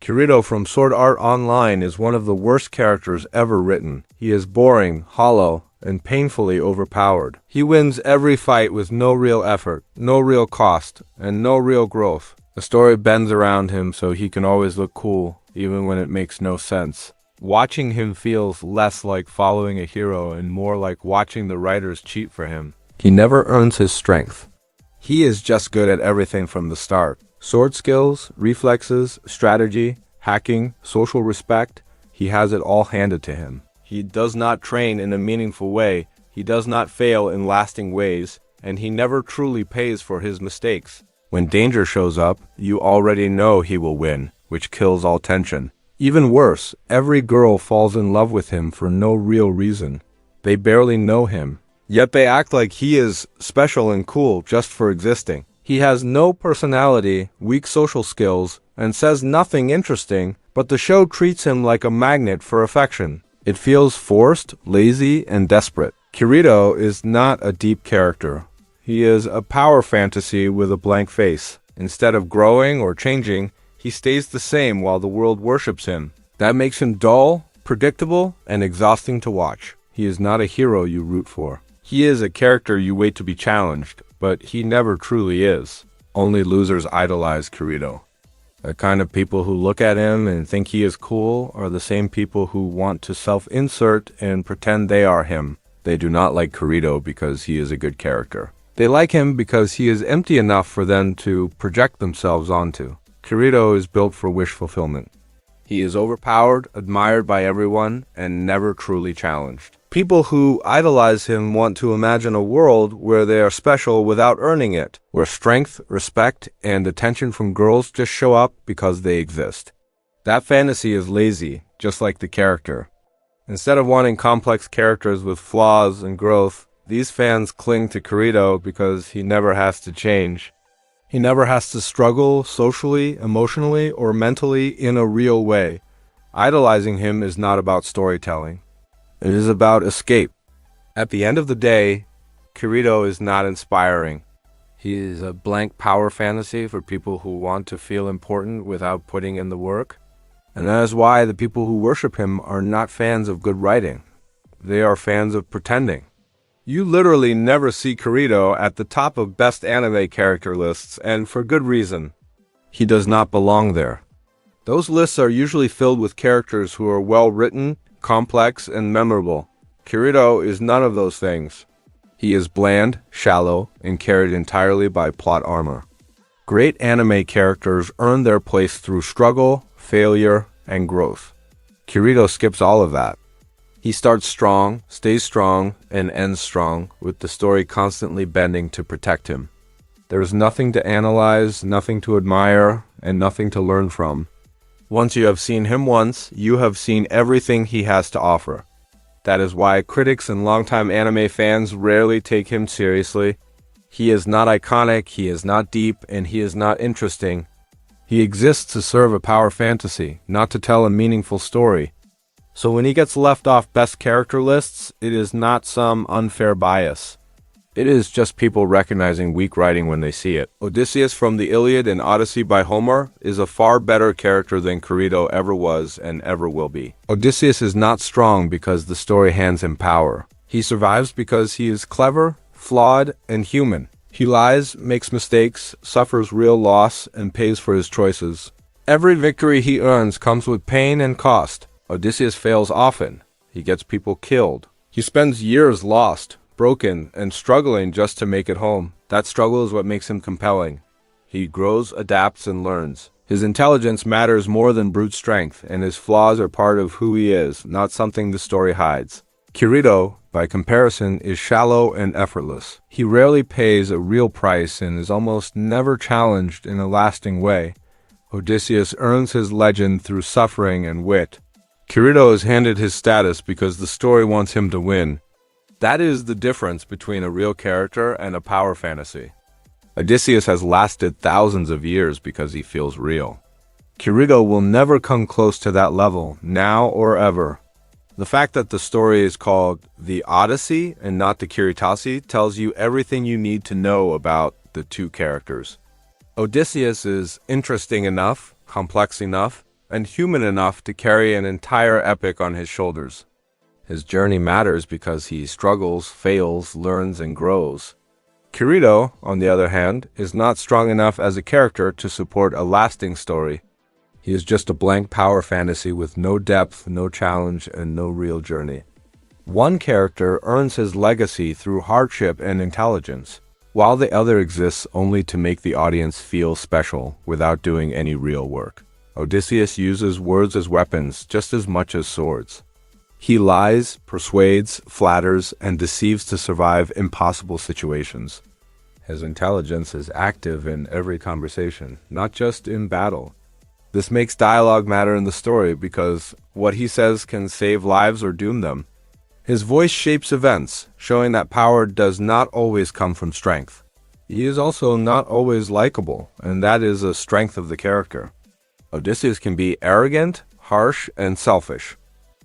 Kirito from Sword Art Online is one of the worst characters ever written. He is boring, hollow, and painfully overpowered. He wins every fight with no real effort, no real cost, and no real growth. The story bends around him so he can always look cool, even when it makes no sense. Watching him feels less like following a hero and more like watching the writers cheat for him. He never earns his strength. He is just good at everything from the start. Sword skills, reflexes, strategy, hacking, social respect, he has it all handed to him. He does not train in a meaningful way, he does not fail in lasting ways, and he never truly pays for his mistakes. When danger shows up, you already know he will win, which kills all tension. Even worse, every girl falls in love with him for no real reason. They barely know him, yet they act like he is special and cool just for existing. He has no personality, weak social skills, and says nothing interesting, but the show treats him like a magnet for affection. It feels forced, lazy, and desperate. Kirito is not a deep character. He is a power fantasy with a blank face. Instead of growing or changing, he stays the same while the world worships him. That makes him dull, predictable, and exhausting to watch. He is not a hero you root for. He is a character you wait to be challenged, but he never truly is. Only losers idolize Kirito. The kind of people who look at him and think he is cool are the same people who want to self-insert and pretend they are him. They do not like Kirito because he is a good character. They like him because he is empty enough for them to project themselves onto. Kirito is built for wish fulfillment. He is overpowered, admired by everyone, and never truly challenged. People who idolize him want to imagine a world where they are special without earning it, where strength, respect, and attention from girls just show up because they exist. That fantasy is lazy, just like the character. Instead of wanting complex characters with flaws and growth, these fans cling to Kirito because he never has to change. He never has to struggle socially, emotionally, or mentally in a real way. Idolizing him is not about storytelling. It is about escape. At the end of the day, Kirito is not inspiring. He is a blank power fantasy for people who want to feel important without putting in the work. And that is why the people who worship him are not fans of good writing. They are fans of pretending. You literally never see Kirito at the top of best anime character lists, and for good reason. He does not belong there. Those lists are usually filled with characters who are well written, complex, and memorable. Kirito is none of those things. He is bland, shallow, and carried entirely by plot armor. Great anime characters earn their place through struggle, failure, and growth. Kirito skips all of that. He starts strong, stays strong, and ends strong, with the story constantly bending to protect him. There is nothing to analyze, nothing to admire, and nothing to learn from. Once you have seen him once, you have seen everything he has to offer. That is why critics and longtime anime fans rarely take him seriously. He is not iconic, he is not deep, and he is not interesting. He exists to serve a power fantasy, not to tell a meaningful story. So when he gets left off best character lists, it is not some unfair bias. It is just people recognizing weak writing when they see it. Odysseus from the Iliad and Odyssey by Homer is a far better character than Kirito ever was and ever will be. Odysseus is not strong because the story hands him power. He survives because he is clever, flawed, and human. He lies, makes mistakes, suffers real loss, and pays for his choices. Every victory he earns comes with pain and cost. Odysseus fails often. He gets people killed. He spends years lost, broken, and struggling just to make it home. That struggle is what makes him compelling. He grows, adapts, and learns. His intelligence matters more than brute strength, and his flaws are part of who he is, not something the story hides. Kirito, by comparison, is shallow and effortless. He rarely pays a real price and is almost never challenged in a lasting way. Odysseus earns his legend through suffering and wit. Kirito is handed his status because the story wants him to win. That is the difference between a real character and a power fantasy. Odysseus has lasted thousands of years because he feels real. Kirito will never come close to that level, now or ever. The fact that the story is called the Odyssey and not the Kiritasi tells you everything you need to know about the two characters. Odysseus is interesting enough, complex enough, and human enough to carry an entire epic on his shoulders. His journey matters because he struggles, fails, learns, and grows. Kirito, on the other hand, is not strong enough as a character to support a lasting story. He is just a blank power fantasy with no depth, no challenge, and no real journey. One character earns his legacy through hardship and intelligence, while the other exists only to make the audience feel special without doing any real work. Odysseus uses words as weapons just as much as swords. He lies, persuades, flatters, and deceives to survive impossible situations. His intelligence is active in every conversation, not just in battle. This makes dialogue matter in the story because what he says can save lives or doom them. His voice shapes events, showing that power does not always come from strength. He is also not always likable, and that is a strength of the character. Odysseus can be arrogant, harsh, and selfish.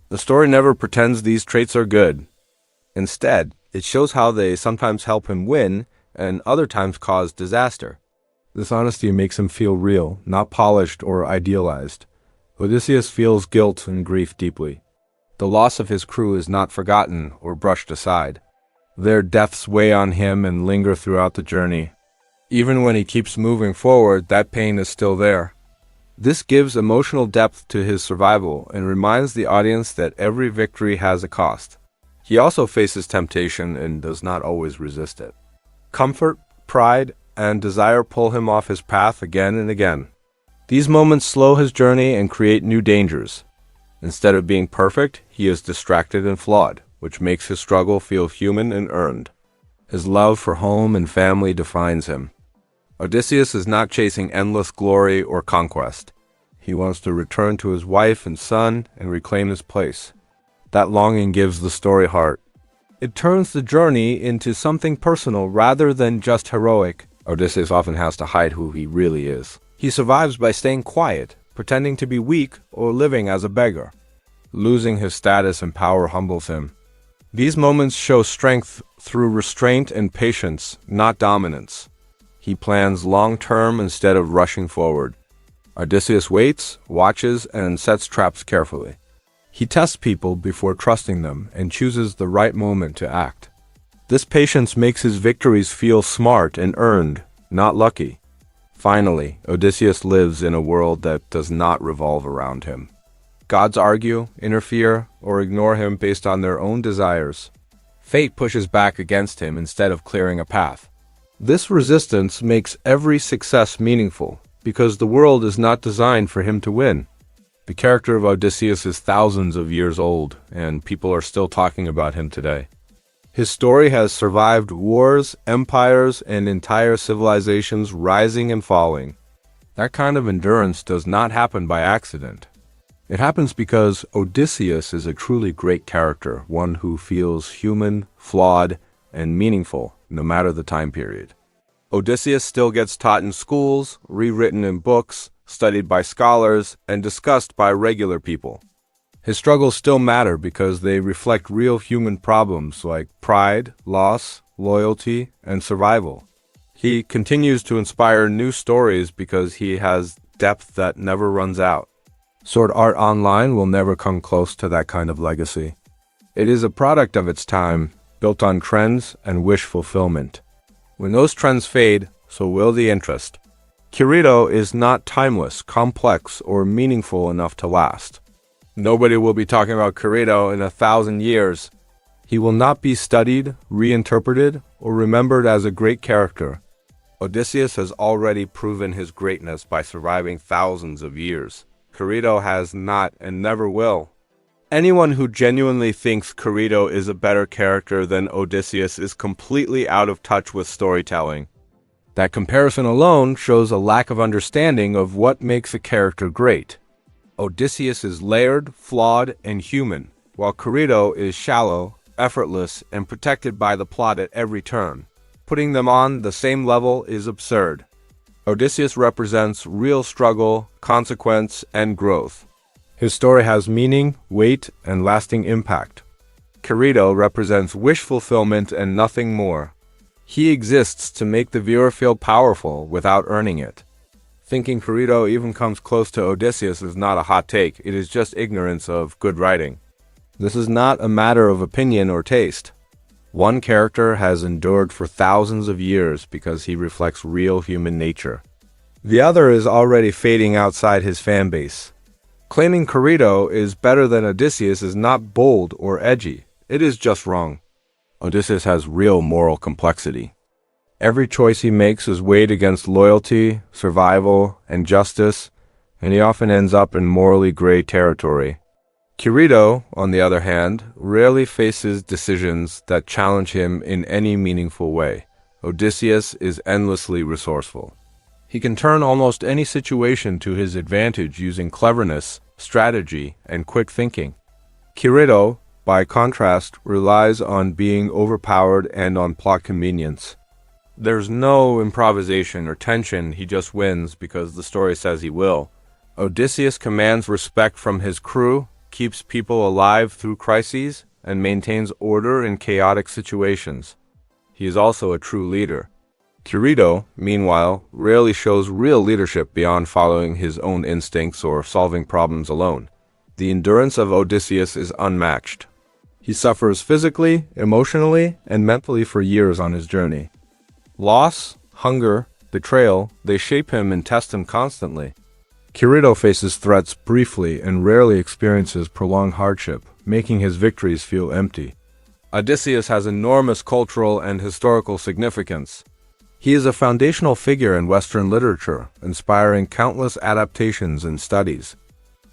The story never pretends these traits are good. Instead, it shows how they sometimes help him win and other times cause disaster. This honesty makes him feel real, not polished or idealized. Odysseus feels guilt and grief deeply. The loss of his crew is not forgotten or brushed aside. Their deaths weigh on him and linger throughout the journey. Even when he keeps moving forward, that pain is still there. This gives emotional depth to his survival and reminds the audience that every victory has a cost. He also faces temptation and does not always resist it. Comfort, pride, and desire pull him off his path again and again. These moments slow his journey and create new dangers. Instead of being perfect, he is distracted and flawed, which makes his struggle feel human and earned. His love for home and family defines him. Odysseus is not chasing endless glory or conquest. He wants to return to his wife and son and reclaim his place. That longing gives the story heart. It turns the journey into something personal rather than just heroic. Odysseus often has to hide who he really is. He survives by staying quiet, pretending to be weak or living as a beggar. Losing his status and power humbles him. These moments show strength through restraint and patience, not dominance. He plans long-term instead of rushing forward. Odysseus waits, watches, and sets traps carefully. He tests people before trusting them and chooses the right moment to act. This patience makes his victories feel smart and earned, not lucky. Finally, Odysseus lives in a world that does not revolve around him. Gods argue, interfere, or ignore him based on their own desires. Fate pushes back against him instead of clearing a path. This resistance makes every success meaningful, because the world is not designed for him to win. The character of Odysseus is thousands of years old, and people are still talking about him today. His story has survived wars, empires, and entire civilizations rising and falling. That kind of endurance does not happen by accident. It happens because Odysseus is a truly great character, one who feels human, flawed, and meaningful, no matter the time period. Odysseus still gets taught in schools, rewritten in books, studied by scholars, and discussed by regular people. His struggles still matter because they reflect real human problems like pride, loss, loyalty, and survival. He continues to inspire new stories because he has depth that never runs out. Sword art online will never come close to that kind of legacy. It is a product of its time, built on trends and wish fulfillment. When those trends fade, so will the interest. Kirito is not timeless, complex, or meaningful enough to last. Nobody will be talking about Kirito in 1,000 years. He will not be studied, reinterpreted, or remembered as a great character. Odysseus has already proven his greatness by surviving thousands of years. Kirito has not and never will. Anyone who genuinely thinks Kirito is a better character than Odysseus is completely out of touch with storytelling. That comparison alone shows a lack of understanding of what makes a character great. Odysseus is layered, flawed, and human, while Kirito is shallow, effortless, and protected by the plot at every turn. Putting them on the same level is absurd. Odysseus represents real struggle, consequence, and growth. His story has meaning, weight, and lasting impact. Kirito represents wish fulfillment and nothing more. He exists to make the viewer feel powerful without earning it. Thinking Kirito even comes close to Odysseus is not a hot take, it is just ignorance of good writing. This is not a matter of opinion or taste. One character has endured for thousands of years because he reflects real human nature. The other is already fading outside his fan base. Claiming Kirito is better than Odysseus is not bold or edgy. It is just wrong. Odysseus has real moral complexity. Every choice he makes is weighed against loyalty, survival, and justice, and he often ends up in morally gray territory. Kirito, on the other hand, rarely faces decisions that challenge him in any meaningful way. Odysseus is endlessly resourceful. He can turn almost any situation to his advantage using cleverness, strategy, and quick thinking. Kirito, by contrast, relies on being overpowered and on plot convenience. There's no improvisation or tension, he just wins because the story says he will. Odysseus commands respect from his crew, keeps people alive through crises, and maintains order in chaotic situations. He is also a true leader. Kirito, meanwhile, rarely shows real leadership beyond following his own instincts or solving problems alone. The endurance of Odysseus is unmatched. He suffers physically, emotionally, and mentally for years on his journey. Loss, hunger, betrayal, they shape him and test him constantly. Kirito faces threats briefly and rarely experiences prolonged hardship, making his victories feel empty. Odysseus has enormous cultural and historical significance. He is a foundational figure in Western literature, inspiring countless adaptations and studies.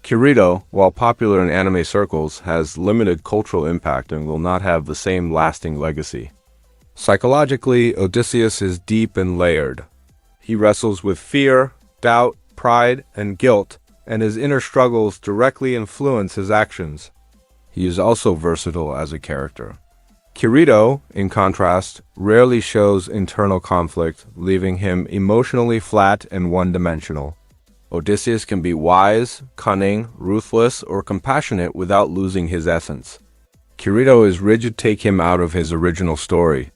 Kirito, while popular in anime circles, has limited cultural impact and will not have the same lasting legacy. Psychologically, Odysseus is deep and layered. He wrestles with fear, doubt, pride, and guilt, and his inner struggles directly influence his actions. He is also versatile as a character. Kirito, in contrast, rarely shows internal conflict, leaving him emotionally flat and one-dimensional. Odysseus can be wise, cunning, ruthless, or compassionate without losing his essence. Kirito is rigid, take him out of his original story,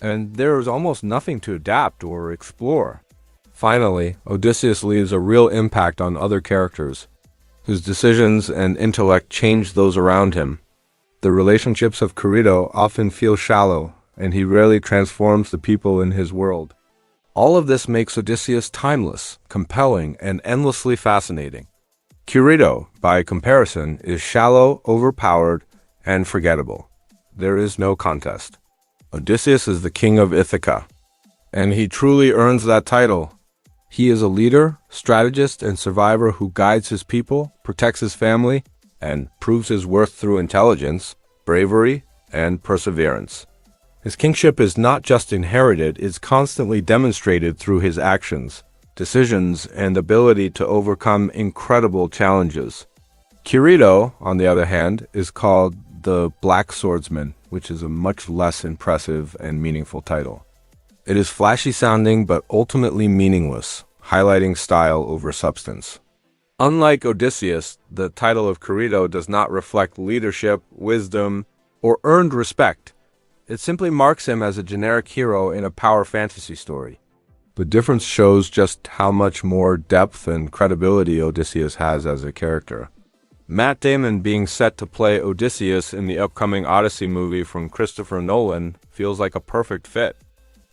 and there is almost nothing to adapt or explore. Finally, Odysseus leaves a real impact on other characters, whose decisions and intellect change those around him. The relationships of Kirito often feel shallow, and he rarely transforms the people in his world. All of this makes Odysseus timeless, compelling, and endlessly fascinating. Kirito, by comparison, is shallow, overpowered, and forgettable. There is no contest. Odysseus is the king of Ithaca, and he truly earns that title. He is a leader, strategist, and survivor who guides his people, protects his family, and proves his worth through intelligence, bravery, and perseverance. His kingship is not just inherited, it's constantly demonstrated through his actions, decisions, and ability to overcome incredible challenges. Kirito, on the other hand, is called the Black Swordsman, which is a much less impressive and meaningful title. It is flashy sounding but ultimately meaningless, highlighting style over substance. Unlike Odysseus, the title of Kirito does not reflect leadership, wisdom, or earned respect. It simply marks him as a generic hero in a power fantasy story. The difference shows just how much more depth and credibility Odysseus has as a character. Matt Damon being set to play Odysseus in the upcoming Odyssey movie from Christopher Nolan feels like a perfect fit.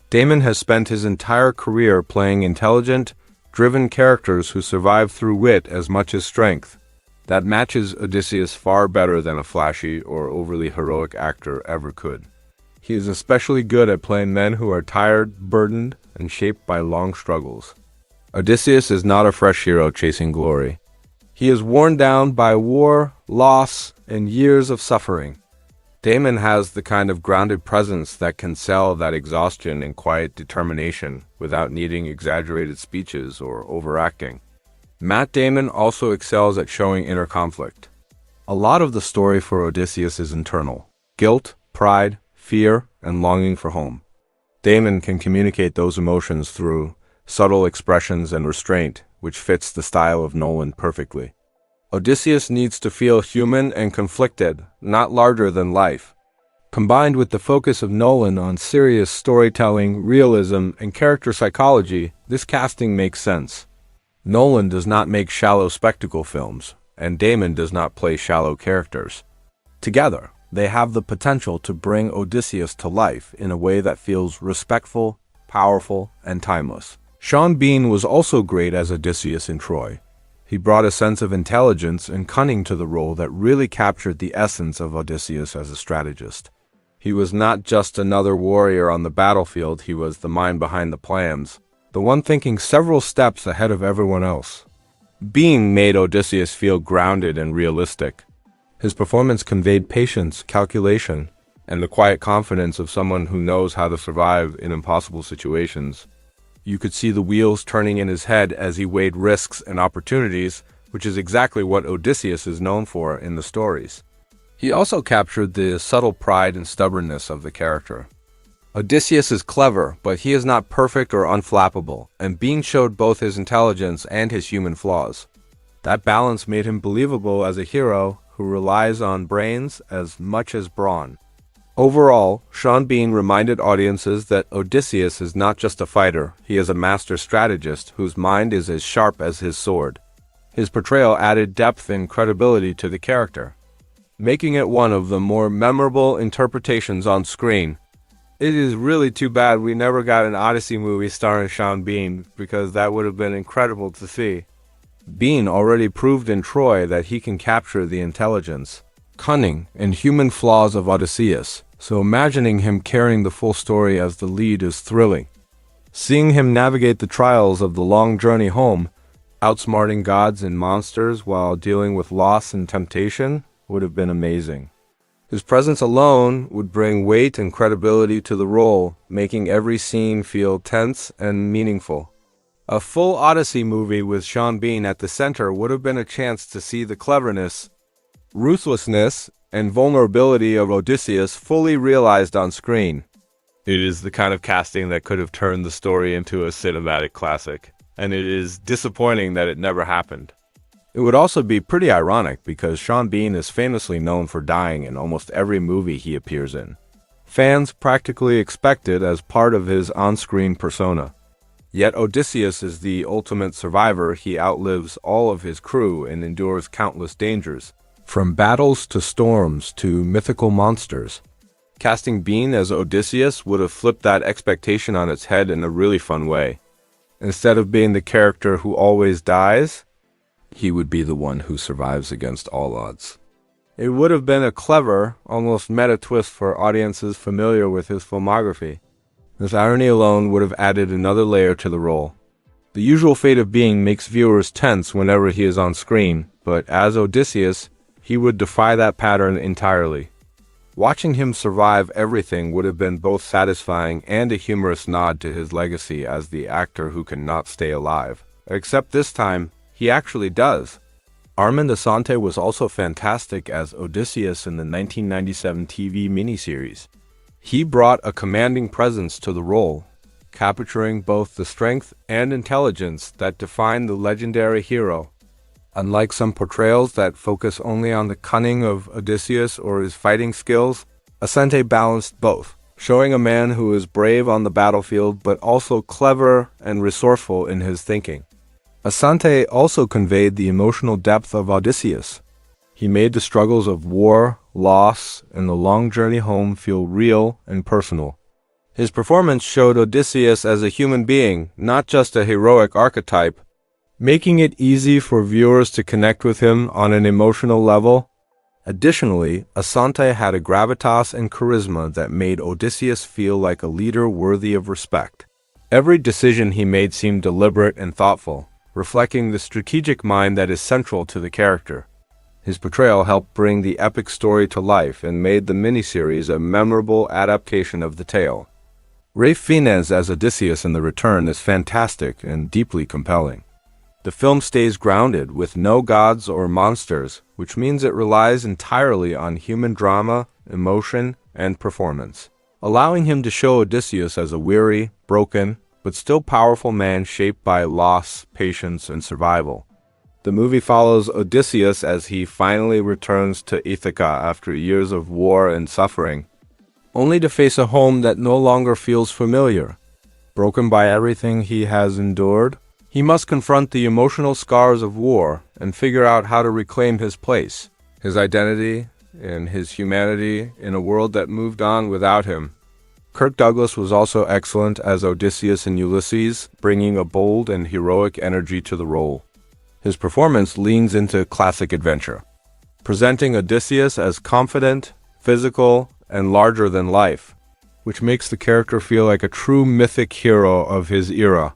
Damon has spent his entire career playing intelligent, driven characters who survive through wit as much as strength. That matches Odysseus far better than a flashy or overly heroic actor ever could. He is especially good at playing men who are tired, burdened, and shaped by long struggles. Odysseus is not a fresh hero chasing glory. He is worn down by war, loss, and years of suffering. Damon has the kind of grounded presence that can sell that exhaustion and quiet determination without needing exaggerated speeches or overacting. Matt Damon also excels at showing inner conflict. A lot of the story for Odysseus is internal: guilt, pride, fear, and longing for home. Damon can communicate those emotions through subtle expressions and restraint, which fits the style of Nolan perfectly. Odysseus needs to feel human and conflicted, not larger than life. Combined with the focus of Nolan on serious storytelling, realism, and character psychology, this casting makes sense. Nolan does not make shallow spectacle films, and Damon does not play shallow characters. Together, they have the potential to bring Odysseus to life in a way that feels respectful, powerful, and timeless. Sean Bean was also great as Odysseus in Troy. He brought a sense of intelligence and cunning to the role that really captured the essence of Odysseus as a strategist. He was not just another warrior on the battlefield, he was the mind behind the plans, the one thinking several steps ahead of everyone else. Bean made Odysseus feel grounded and realistic. His performance conveyed patience, calculation, and the quiet confidence of someone who knows how to survive in impossible situations. You could see the wheels turning in his head as he weighed risks and opportunities, which is exactly what Odysseus is known for in the stories. He also captured the subtle pride and stubbornness of the character. Odysseus is clever, but he is not perfect or unflappable, and Bean showed both his intelligence and his human flaws. That balance made him believable as a hero who relies on brains as much as brawn. Overall, Sean Bean reminded audiences that Odysseus is not just a fighter, he is a master strategist whose mind is as sharp as his sword. His portrayal added depth and credibility to the character, making it one of the more memorable interpretations on screen. It is really too bad we never got an Odyssey movie starring Sean Bean, because that would have been incredible to see. Bean already proved in Troy that he can capture the intelligence, cunning, and human flaws of Odysseus, so imagining him carrying the full story as the lead is thrilling. Seeing him navigate the trials of the long journey home, outsmarting gods and monsters while dealing with loss and temptation, would have been amazing. His presence alone would bring weight and credibility to the role, making every scene feel tense and meaningful. A full Odyssey movie with Sean Bean at the center would have been a chance to see the cleverness, ruthlessness, and vulnerability of Odysseus fully realized on screen. It is the kind of casting that could have turned the story into a cinematic classic, and it is disappointing that it never happened. It would also be pretty ironic because Sean Bean is famously known for dying in almost every movie he appears in. Fans practically expect it as part of his on-screen persona. Yet Odysseus is the ultimate survivor. He outlives all of his crew and endures countless dangers, from battles to storms to mythical monsters. Casting Bean as Odysseus would have flipped that expectation on its head in a really fun way. Instead of being the character who always dies, he would be the one who survives against all odds. It would have been a clever, almost meta twist for audiences familiar with his filmography. This irony alone would have added another layer to the role. The usual fate of Bean makes viewers tense whenever he is on screen, but as Odysseus, he would defy that pattern entirely. Watching him survive everything would have been both satisfying and a humorous nod to his legacy as the actor who cannot stay alive. Except this time, he actually does. Armand Assante was also fantastic as Odysseus in the 1997 TV miniseries. He brought a commanding presence to the role, capturing both the strength and intelligence that define the legendary hero. Unlike some portrayals that focus only on the cunning of Odysseus or his fighting skills, Assante balanced both, showing a man who is brave on the battlefield but also clever and resourceful in his thinking. Assante also conveyed the emotional depth of Odysseus. He made the struggles of war, loss, and the long journey home feel real and personal. His performance showed Odysseus as a human being, not just a heroic archetype, making it easy for viewers to connect with him on an emotional level. Additionally, Assante had a gravitas and charisma that made Odysseus feel like a leader worthy of respect. Every decision he made seemed deliberate and thoughtful, reflecting the strategic mind that is central to the character. His portrayal helped bring the epic story to life and made the miniseries a memorable adaptation of the tale. Ralph Fiennes as Odysseus in The Return is fantastic and deeply compelling. The film stays grounded with no gods or monsters, which means it relies entirely on human drama, emotion, and performance, allowing him to show Odysseus as a weary, broken, but still powerful man shaped by loss, patience, and survival. The movie follows Odysseus as he finally returns to Ithaca after years of war and suffering, only to face a home that no longer feels familiar. Broken by everything he has endured, He must confront the emotional scars of war and figure out how to reclaim his place, his identity, and his humanity in a world that moved on without him. Kirk Douglas was also excellent as Odysseus in Ulysses, bringing a bold and heroic energy to the role. His performance leans into classic adventure, presenting Odysseus as confident, physical, and larger than life, which makes the character feel like a true mythic hero of his era.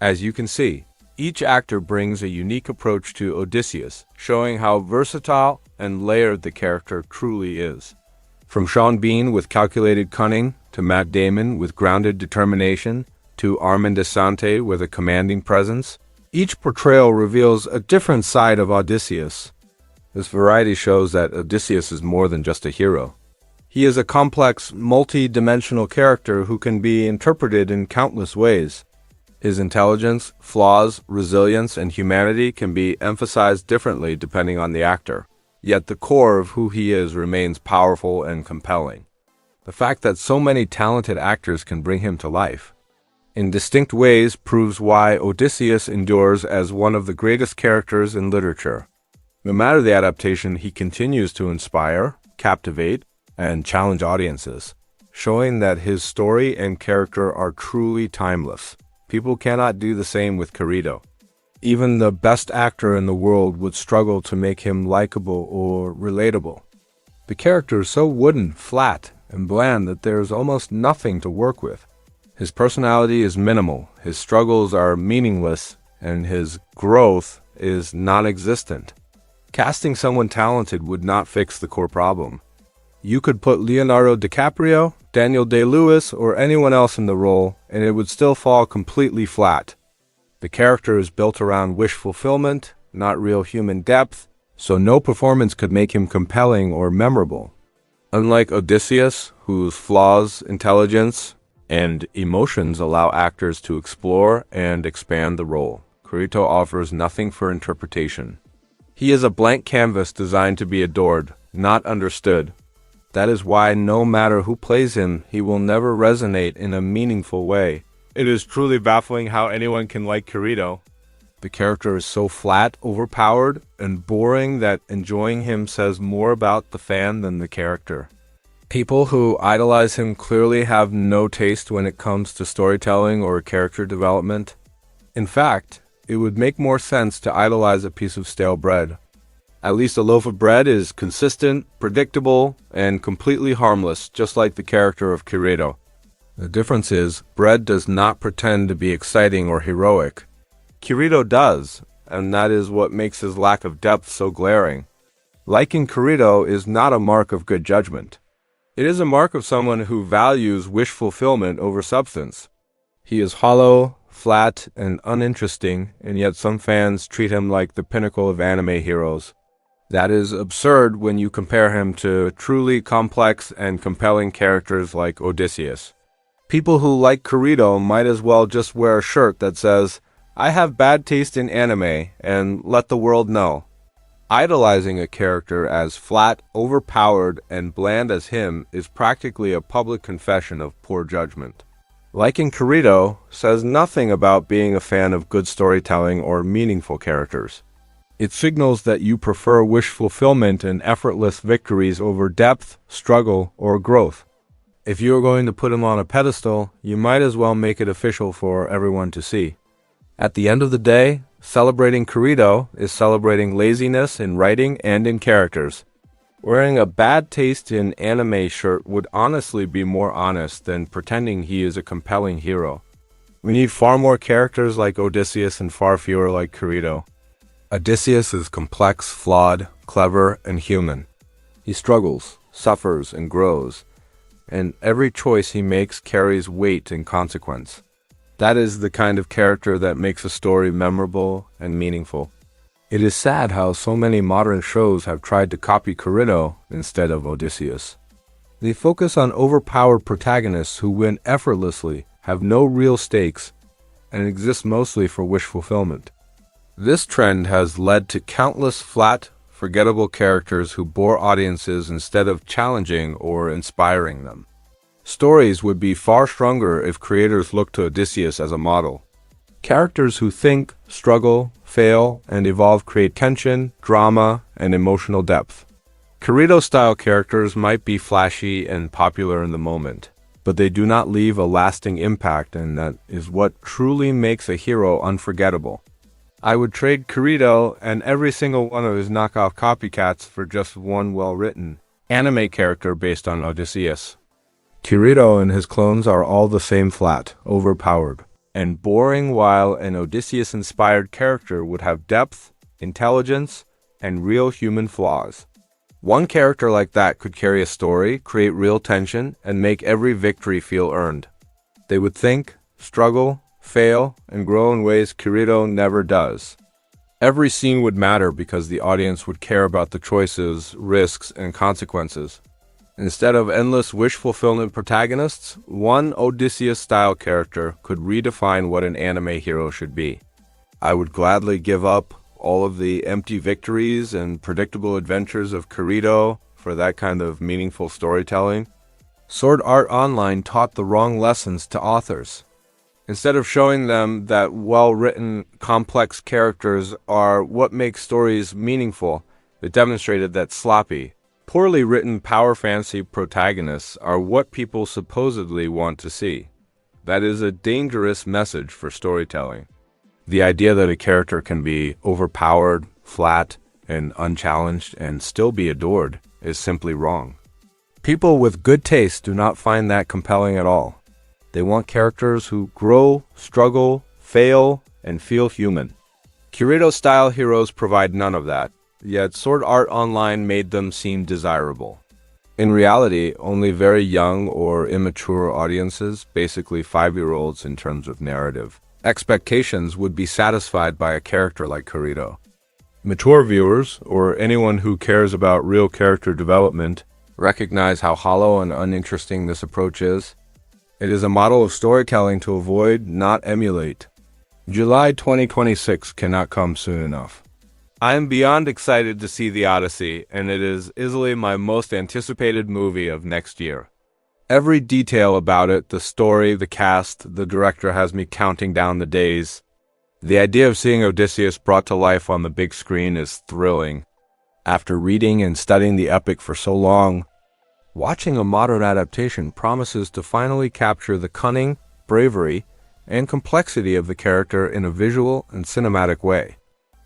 As you can see, each actor brings a unique approach to Odysseus, showing how versatile and layered the character truly is. From Sean Bean with calculated cunning, to Matt Damon with grounded determination, to Armand Assante with a commanding presence, each portrayal reveals a different side of Odysseus. This variety shows that Odysseus is more than just a hero. He is a complex, multi-dimensional character who can be interpreted in countless ways. His intelligence, flaws, resilience, and humanity can be emphasized differently depending on the actor. Yet the core of who he is remains powerful and compelling. The fact that so many talented actors can bring him to life in distinct ways proves why Odysseus endures as one of the greatest characters in literature. No matter the adaptation, he continues to inspire, captivate, and challenge audiences, showing that his story and character are truly timeless. People cannot do the same with Kirito. Even the best actor in the world would struggle to make him likable or relatable. The character is so wooden, flat, and bland that there's almost nothing to work with. His personality is minimal, his struggles are meaningless, and his growth is non-existent. Casting someone talented would not fix the core problem. You could put Leonardo DiCaprio, Daniel Day-Lewis, or anyone else in the role, and it would still fall completely flat. The character is built around wish fulfillment, not real human depth, so no performance could make him compelling or memorable. Unlike Odysseus, whose flaws, intelligence, and emotions allow actors to explore and expand the role, Kirito offers nothing for interpretation. He is a blank canvas designed to be adored, not understood. That is why no matter who plays him, he will never resonate in a meaningful way. It is truly baffling how anyone can like Kirito. The character is so flat, overpowered, and boring that enjoying him says more about the fan than the character. People who idolize him clearly have no taste when it comes to storytelling or character development. In fact, it would make more sense to idolize a piece of stale bread. At least a loaf of bread is consistent, predictable, and completely harmless, just like the character of Kirito. The difference is, bread does not pretend to be exciting or heroic. Kirito does, and that is what makes his lack of depth so glaring. Liking Kirito is not a mark of good judgment. It is a mark of someone who values wish fulfillment over substance. He is hollow, flat, and uninteresting, and yet some fans treat him like the pinnacle of anime heroes. That is absurd when you compare him to truly complex and compelling characters like Odysseus. People who like Kirito might as well just wear a shirt that says, "I have bad taste in anime," and let the world know. Idolizing a character as flat, overpowered, and bland as him is practically a public confession of poor judgment. Liking Kirito says nothing about being a fan of good storytelling or meaningful characters. It signals that you prefer wish fulfillment and effortless victories over depth, struggle, or growth. If you are going to put him on a pedestal, you might as well make it official for everyone to see. At the end of the day, celebrating Kirito is celebrating laziness in writing and in characters. Wearing a bad taste in anime shirt would honestly be more honest than pretending he is a compelling hero. We need far more characters like Odysseus and far fewer like Kirito. Odysseus is complex, flawed, clever, and human. He struggles, suffers, and grows, and every choice he makes carries weight and consequence. That is the kind of character that makes a story memorable and meaningful. It is sad how so many modern shows have tried to copy Kirito instead of Odysseus. They focus on overpowered protagonists who win effortlessly, have no real stakes, and exist mostly for wish fulfillment. This trend has led to countless flat, forgettable characters who bore audiences instead of challenging or inspiring them. Stories would be far stronger if creators looked to Odysseus as a model. Characters who think, struggle, fail, and evolve create tension, drama, and emotional depth. Kirito-style characters might be flashy and popular in the moment, but they do not leave a lasting impact, and that is what truly makes a hero unforgettable. I would trade Kirito and every single one of his knockoff copycats for just one well-written anime character based on Odysseus. Kirito and his clones are all the same flat, overpowered, and boring, while an Odysseus-inspired character would have depth, intelligence, and real human flaws. One character like that could carry a story, create real tension, and make every victory feel earned. They would think, struggle, fail, and grow in ways Kirito never does. Every scene would matter because the audience would care about the choices, risks, and consequences. Instead of endless wish-fulfillment protagonists, one Odysseus-style character could redefine what an anime hero should be. I would gladly give up all of the empty victories and predictable adventures of Kirito for that kind of meaningful storytelling. Sword Art Online taught the wrong lessons to authors. Instead of showing them that well-written, complex characters are what makes stories meaningful, it demonstrated that sloppy, poorly written power fantasy protagonists are what people supposedly want to see. That is a dangerous message for storytelling. The idea that a character can be overpowered, flat, and unchallenged and still be adored is simply wrong. People with good taste do not find that compelling at all. They want characters who grow, struggle, fail, and feel human. Kirito-style heroes provide none of that, yet Sword Art Online made them seem desirable. In reality, only very young or immature audiences, basically 5-year-olds in terms of narrative, expectations would be satisfied by a character like Kirito. Mature viewers, or anyone who cares about real character development, recognize how hollow and uninteresting this approach is. It is a model of storytelling to avoid, not emulate. July 2026 cannot come soon enough. I am beyond excited to see the Odyssey, and it is easily my most anticipated movie of next year. Every detail about it, the story, the cast, the director has me counting down the days. The idea of seeing Odysseus brought to life on the big screen is thrilling. After reading and studying the epic for so long, watching a modern adaptation promises to finally capture the cunning, bravery, and complexity of the character in a visual and cinematic way.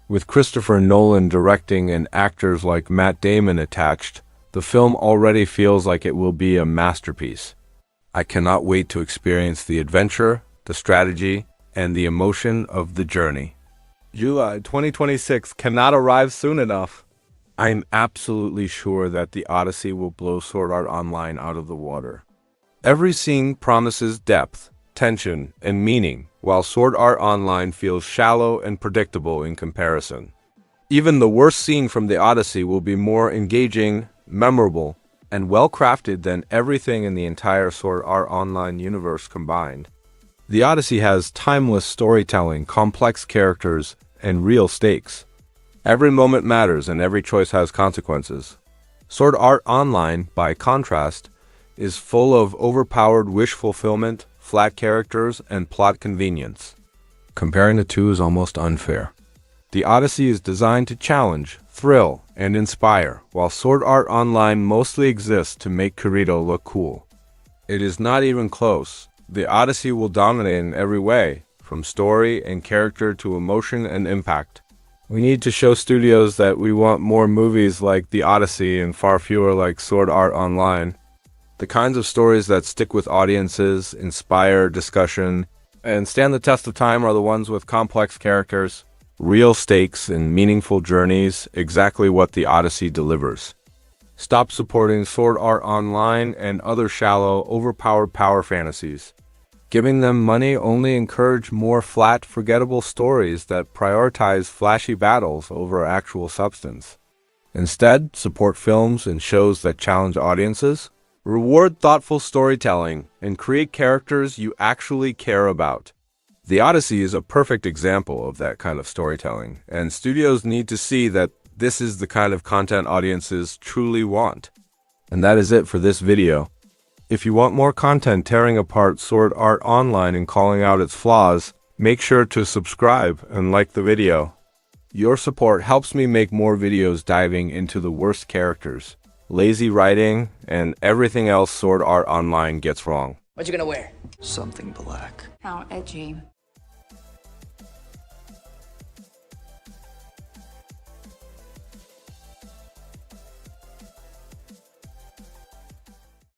With Christopher Nolan directing and actors like Matt Damon attached, the film already feels like it will be a masterpiece. I cannot wait to experience the adventure, the strategy, and the emotion of the journey. July 2026 cannot arrive soon enough. I am absolutely sure that the Odyssey will blow Sword Art Online out of the water. Every scene promises depth, tension, and meaning, while Sword Art Online feels shallow and predictable in comparison. Even the worst scene from the Odyssey will be more engaging, memorable, and well-crafted than everything in the entire Sword Art Online universe combined. The Odyssey has timeless storytelling, complex characters, and real stakes. Every moment matters and every choice has consequences. Sword Art Online, by contrast, is full of overpowered wish fulfillment, flat characters, and plot convenience. Comparing the two is almost unfair. The Odyssey is designed to challenge, thrill, and inspire, while Sword Art Online mostly exists to make Kirito look cool. It is not even close. The Odyssey will dominate in every way, from story and character to emotion and impact. We need to show studios that we want more movies like The Odyssey and far fewer like Sword Art Online. The kinds of stories that stick with audiences, inspire discussion, and stand the test of time are the ones with complex characters, real stakes, and meaningful journeys, exactly what The Odyssey delivers. Stop supporting Sword Art Online and other shallow, overpowered power fantasies. Giving them money only encourage more flat, forgettable stories that prioritize flashy battles over actual substance. Instead, support films and shows that challenge audiences, reward thoughtful storytelling, and create characters you actually care about. The Odyssey is a perfect example of that kind of storytelling, and studios need to see that this is the kind of content audiences truly want. And that is it for this video. If you want more content tearing apart Sword Art Online and calling out its flaws, Make sure to subscribe and like the video. Your support helps me make more videos diving into the worst characters, lazy writing, and everything else Sword Art Online gets wrong. What you gonna wear? Something black. How edgy.